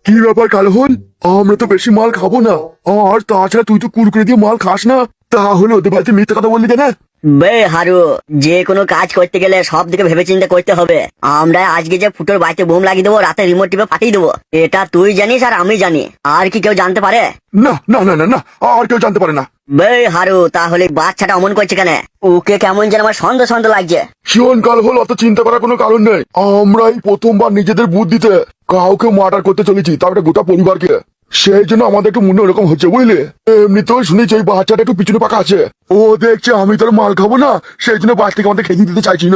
কি ব্যাপার কালহন? আমরা তো বেশি মাল খাবো না, আর তাছাড়া তুই তো কুরকুরে দিয়ে মাল খাস না, তাহলে ওদের বাড়িতে মিথ্যে কথা বললি কেন? বে হারু, যে কোনো কাজ করতে গেলে সব দিকে ভেবে চিন্তে করতে হবে। আমরা আজকে যে ফুটোর বাড়িতে বোম লাগিয়ে দেবো, রাতে রিমোট টিপে পাঠিয়ে দেবো, এটা তুই জানিস আর আমি জানি। আর কি কেউ জানতে পারে? না না না না না, আর কেউ জানতে পারে না। বে হারু, তাহলে বাচ্চাটা অমন করছে কেন? ওকে কেমন যেন আমার সন্দেহ সন্দেহ লাগছে। শোন কালহন, অত চিন্তা করার কোনো কারণ নেই। আমরা এই প্রথমবার নিজেদের বুদ্ধিতে কাউকে মার্ডার করতে চলেছি, তাও একটা গোটা পরিবারকে। সেই জন্য আমাদের একটু মনে ওরকম হচ্ছে, বুঝলি? এমনিতেও শুনেছি এই বাচ্চাটা একটু পিছনে পাকা আছে। ও দেখছে আমি তোর মাল খাবো না, সেই জন্য বাচ্চাকে আমাদের খেতে দিতে চাইছিল।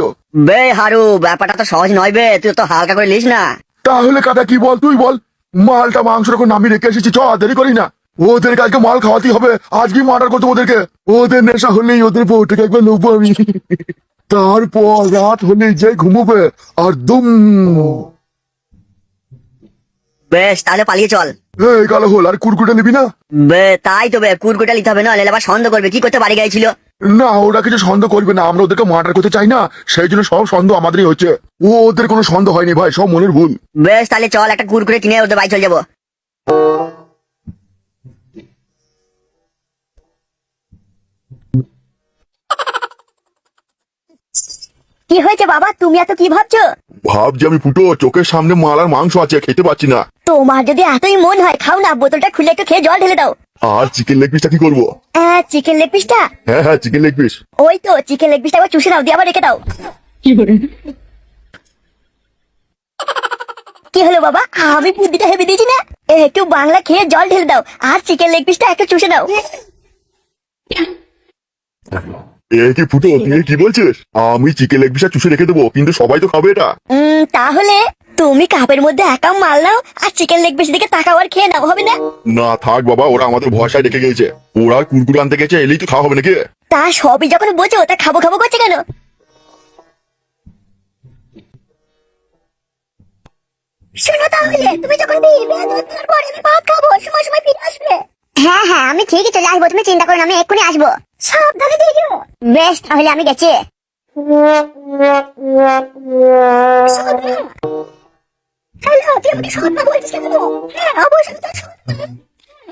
বে হারু, ব্যাপারটা তো সহজ নয় বে, তুই তো হালকা করে লিস না। তাহলে কাটা কি বল, তুই বল। মালটা মাংস রকম নামিয়ে রেখে এসেছি, চ দেরি করি না। ওদের কালকে মাল খাওয়াতেই হবে, আজকে মার্ডার করতে ওদেরকে। ওদের নেশা হলেই ওদের বউটাকে একবার নেবো আমি। তারপর রাত হলেই যে ঘুমোবে আর দুম। বেশ, তাহলে পালিয়ে চল। এই কালো হল, আর কুরকুরে নিবি না? বে তাই তো বে, কুরকুটা নিতে হবে, না হলে আবার সন্দেহ করবে কি করতে বাড়ি গেছিল। না, ওরা কিছু সন্দেহ করবে না, আমরা ওদেরকে মার্ডার করতে চাই না, সেই জন্য সব সন্দেহ আমাদেরই হচ্ছে। ওদের কোনো সন্দেহ হয়নি ভাই, সব মনের ভুল। বেশ, তাহলে চল, একটা কুরকুরে কিনে ওদের বাড়ি চলে যাবো। কি হয়েছে বাবা, তুমি এত কি ভাবছো? ভাবছি আমি ফুটো, চোখের সামনে মাল আর মাংস আছে, খেতে পাচ্ছি না। তোমার যদি এতই মন হয়, খাও না, বোতলটা খুলে একটু খেয়ে জল ঢেলে দাও। আর চিকেন লেগ পিসটা কি করবো? চিকেন লেগ পিসটা? হ্যাঁ হ্যাঁ, চিকেন লেগ পিস। ওই তো চিকেন লেগ পিসটা আবার চুষে দাও, দিয়ে আবার রেখে দাও। কি হলো বাবা, আমি বুদ্ধিটা হেবে দিয়েছি না? একটু বাংলা খেয়ে জল ঢেলে দাও, আর চিকেন লেগ পিসটা একটু চুষে দাও। এ কি ফুটো, তুই কি বলছিস? আমি চিকেন লেগ পিসটা চুষে রেখে দেবো, কিন্তু সবাই তো খাবে এটা। তাহলে তুমি কাপের মধ্যে একা মাল নাও, আর চিকেন লেগ পিস দিকে তাকাও আর খেয়ে নাও, হবে না? না থাক বাবা, ওরা আমাদের ভরসায় রেখে গেছে। ওরা কুরকুরে আনতে গেছে, এলেই তো খাওয়া হবে নাকি? তা সবই যখন বোঝো, তা খাবো খাবো করছে কেন? শোনো, তাহলে তুমি যখন ফিরবে, তারপরে আমি ভাত খাবো, সময় সময় ফিরে আসবে। হ্যাঁ হ্যাঁ, আমি ঠিকই চলে আসবো, তুমি চিন্তা করো না, আমি এক্ষুনি আসবো। সাবধানে দেখো। বেশ, তাহলে আমি গেছি। হ্যালো, তুই আমাকে সৎমা বলছিস কেন? হ্যাঁ অবশ্যই তো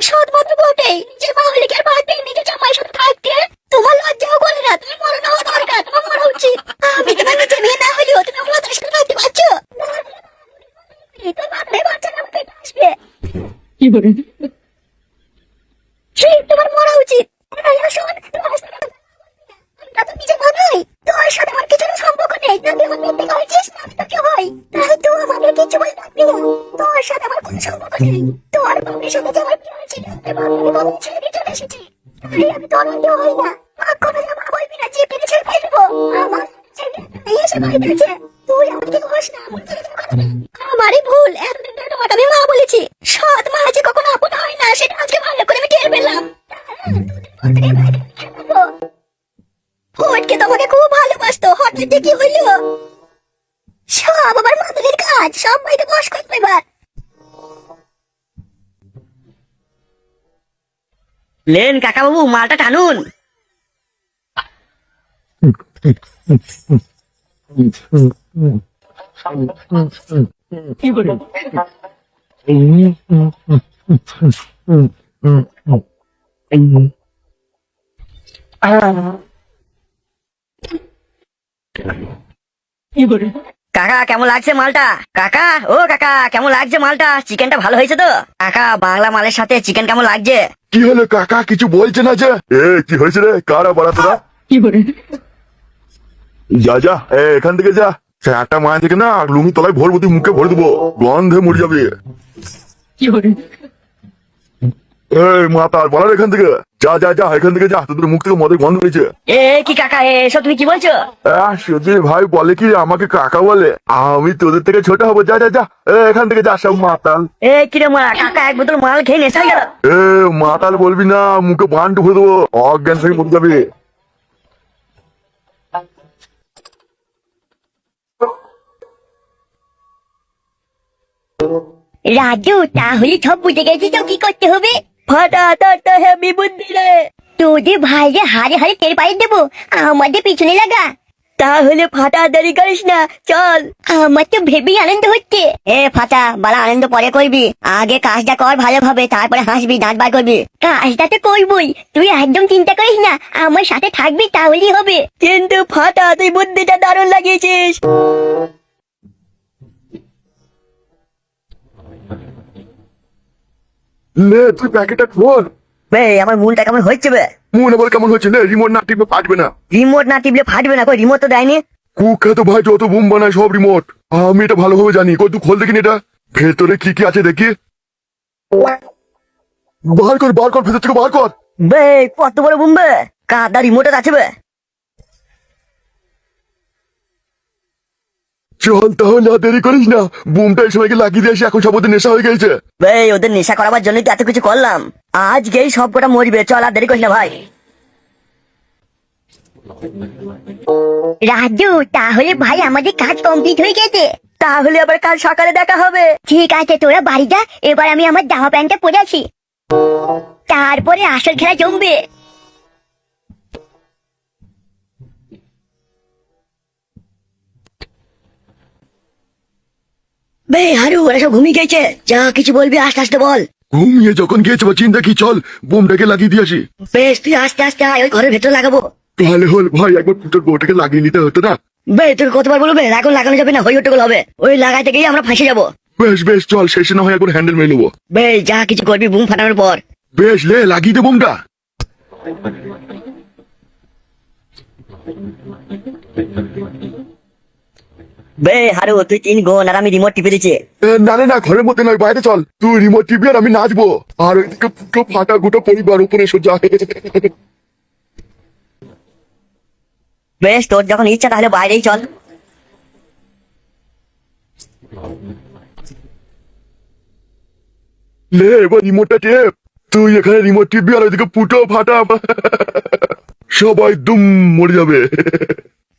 সৎমা তো বটেই, যে মাহলিকের ভাত পেয়ে নিজে জামাইয়ের সাথে থাকতে তোমার লজ্জাও করে না। তুমি মরে নেওয়া দরকার, তোমার মরা উচিত। আমি তোমার নিজে মেয়ে না হলেও তুমি আমাদের সাথে থাকতে পারছো। তোমার মরা উচিত। নিজে বানাই, তোর সাথে আমার কিছু সম্পর্ক নেই। তুই আমার মেয়েকে হয়েছিস না, তোকে হয়, তাই তো আমাকে কিছু বলে থাকবি না। তোর সাথে আমার কোনো সম্পর্ক নেই। তোর বাবার সাথে যে আমার প্রিয় ছিল, আমি ছেড়ে দিয়ে চলে এসেছি। তাই আমি তোর অন্য হই না। কোনো আমার বলবি না যে পেরে ছেড়ে ফেলবো। আমার ছেলে এসে বাড়িতে আছে, তুই আমাকে হোস না। আমারই ভুল, এতদিন ধরে তোমাকে আমি মা বলেছি। সৎ মা যে কখনো আপন হয় না, সেটা আজকে ভালো করে আমি টের পেলাম। ফটকে তোমাকে খুব ভালোবাসতো, হঠাৎ কি হইলো? সব আবার মাদুরের কাজ, সব ভাইকে বস করতে এবার। লেন কাকা বাবু, মালটা টানুন। কাকা কেমন লাগছে মালটা? কাকা, ও কাকা, কেমন লাগছে মালটা? চিকেনটা ভালো হয়েছে তো? কাকা, বাংলা মালের সাথে চিকেন কেমন লাগছে? কি হলো কাকা, কিছু বলছে না যে? কি হয়েছে রে, কারা বাড়াতোরা? যা যা, এখান থেকে যা। একটা মায়া থেকে না লুঙ্গি তলায় ভরবো, তুই মুখে ভরে দেবো, গন্ধে মরে যাবে। মাতার বলার, এখান থেকে যা যা যা, এখান থেকে যা, তোদের মুখ থেকে মদের গন্ধ হয়েছে। কি কাকা, এসব তুমি কি বলছো? সুধীর ভাই বলে কি আমাকে কাকা বলে, আমি তোদের থেকে ছোট হবো। যা যা যা, এখান থেকে যা সব মাতাল। কিরে মা, কাকা এক বোতল মাল খেয়ে নেশা হয়ে গেল। মাতাল বলবি না, মুখে বান্টু ভরে দেবো, অজ্ঞান থেকে মরে যাবে। রাজু, তাহলে সব বুঝে গেছিস তো কি করতে হবে? ফাটা তো হেবি বুদ্ধি রে। তোদের ভাইরে হারে হারে টের পাইয়ে দেবো, আমাদের পিছনে লাগা। তাহলে ফাটা দেরি করিস না, চল। আমার তো ভেবেই আনন্দ হচ্ছে। এ ফাটা, বালা আনন্দ পরে করবি, আগে কাজটা কর ভালোভাবে, তারপরে হাসবি, দাঁত বার করবি। কাজটা তো করবই, তুই একদম চিন্তা করিস না, আমার সাথে থাকবি তাহলেই হবে। কিন্তু ফাটা, তুই বুদ্ধিটা দারুণ লাগিয়েছিস। লে তুই প্যাকেটটা খোল। বে, আমার মনটা কেমন হচ্ছে বে। মনে বল কেমন হচ্ছে, লে রিমোট না টিপে ফাটবে না। রিমোট না টিপলে ফাটবে না, কই রিমোট তো দেয়নি। কুখ্যাত ভাই যত বুম বানায় সব রিমোট, আমি এটা ভালোভাবে জানি। কই তুই খোল দেখিনি এটা, ভেতরে কি কি আছে দেখি। বার কর বার কর, ভেতর থেকে বার কর। বে, কত বড় বুম বে, কাদা রিমোট আছে বে। চল তাহলে আর দেরি করিস না, বুমটা এই সময়কে লাগিয়ে দিয়ে আসি, এখন সব ওদের নেশা হয়ে গেছে। বে, ওদের নেশা করাবার জন্যই তো এত কিছু করলাম, আজকেই সব কটা মরবে, চল আর দেরি করিস না ভাই। রাজু, তাহলে ভাই আমাদের কাজ কমপ্লিট হয়ে গেছে। তাহলে আবার কাল সকালে দেখা হবে। ঠিক আছে, তোরা বাড়ি যা, এবার আমি আমার জামা প্যান্টটা পরে আসি, তারপরে আসল খেলা জমবে। বে হারু, ওরা সব ঘুমিয়ে গেছে, যা কিছু বলবি আস্তে আস্তে বল। ঘুমিয়ে যখন গিয়েছে বা চিন্তা কি, চল বোমটাকে লাগিয়ে দিয়ে আসি। বেশ, তুই আস্তে আস্তে আয়, ওই ঘরের ভেতরে লাগাবো। তাহলে হল ভাই, একবার ফুটোর বউটাকে লাগিয়ে নিতে হতো না। বে, তোকে কতবার বলবে, এখন লাগানো যাবে না, হই হট্টগোল হবে, ওই লাগাইতে গিয়ে আমরা ফাঁসে যাবো। বেশ বেশ, চল শেষে না হয় একবার হ্যান্ডেল মেরে নেবো। বে, যা কিছু করবি বুম ফাটানোর পর। বেশ, লে লাগিয়ে দে বোমটা। বে হারু, তুই 3 গোন আর আমি রিমোট টিপে দিচ্ছি। না না না, ঘরের মধ্যে নয়, বাইরে চল। তুই রিমোট টিপবি আর আমি নাচবো, আর ওইদিকে ফুটো ফাটা গুটো পরিবার উপরে সোজা। বেশ, তোর যখন ইচ্ছা তাহলে বাইরেই চল। লে এবার রিমোটটা টেপ, তুই এখানে রিমোট টিপবি আর ওইদিকে ফুটো ফাটা সবাই দুম মরে যাবে।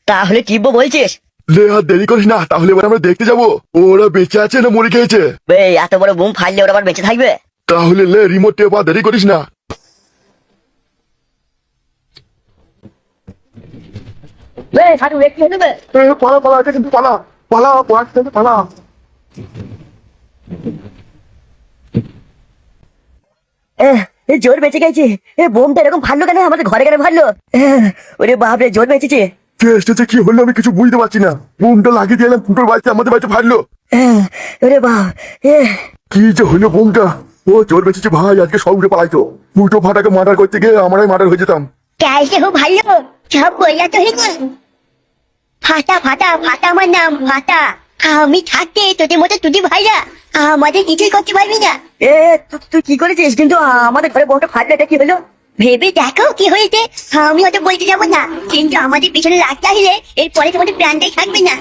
তাহলে টিপবো বলছিস? লে আর দেরি করিস না, তাহলে এবার আমরা দেখতে যাবো ওরা বেঁচে আছে না মরে খেয়েছে। বে, এত বড় বুম ফাটলে ওরা আবার বেঁচে থাকবে? তাহলে লে রিমোট টেপ, আর দেরি করিস না। বে হারু, একটু হয়ে যাবে। পালা পালা, এটা কিন্তু পালা পালা পালা। জোর বেঁচে গেছে। বোমটা এরকম ফাটলো কেন, আমাদের ঘরে কেন ফাটলো? ওরে বাপরে, জোর বেঁচেছে। চেষ্টাতে কি হলো আমি কিছু বুঝতে পারছি না, বোমটা লাগিয়ে দিলাম, ফুটোর বাড়িতে আমাদের বাড়িতে ফাটলো। ওরে বাপ, কি যে হলো বোমটা, ও জোর বেঁচেছে ভাই, আজকে সব উঠে পালাইতো। ফুটো ফাটাকে মার্ডার করতে গিয়ে আমরাই মার্ডার হয়ে যেতাম। কালকে খুব ভালো, সব বইয়া তো হয়েছে। ফাটা ফাটা ফাটা আমার নাম, ফাটা। আমি থাকতে তোদের মতো তুই ভাইরা আমাদের কিছুই করতে পারবি না। তুই কি করেছিস? কিন্তু আমাদের ঘরে বোমটা ফাটলো, এটা কি হলো? ভেবে দেখো কি হয়েছে, আমি হয়তো বলতে যাবো না, কিন্তু আমাদের পিছনে লাগতে আসলে এরপরে তোমাদের প্রাণটাই থাকবে না।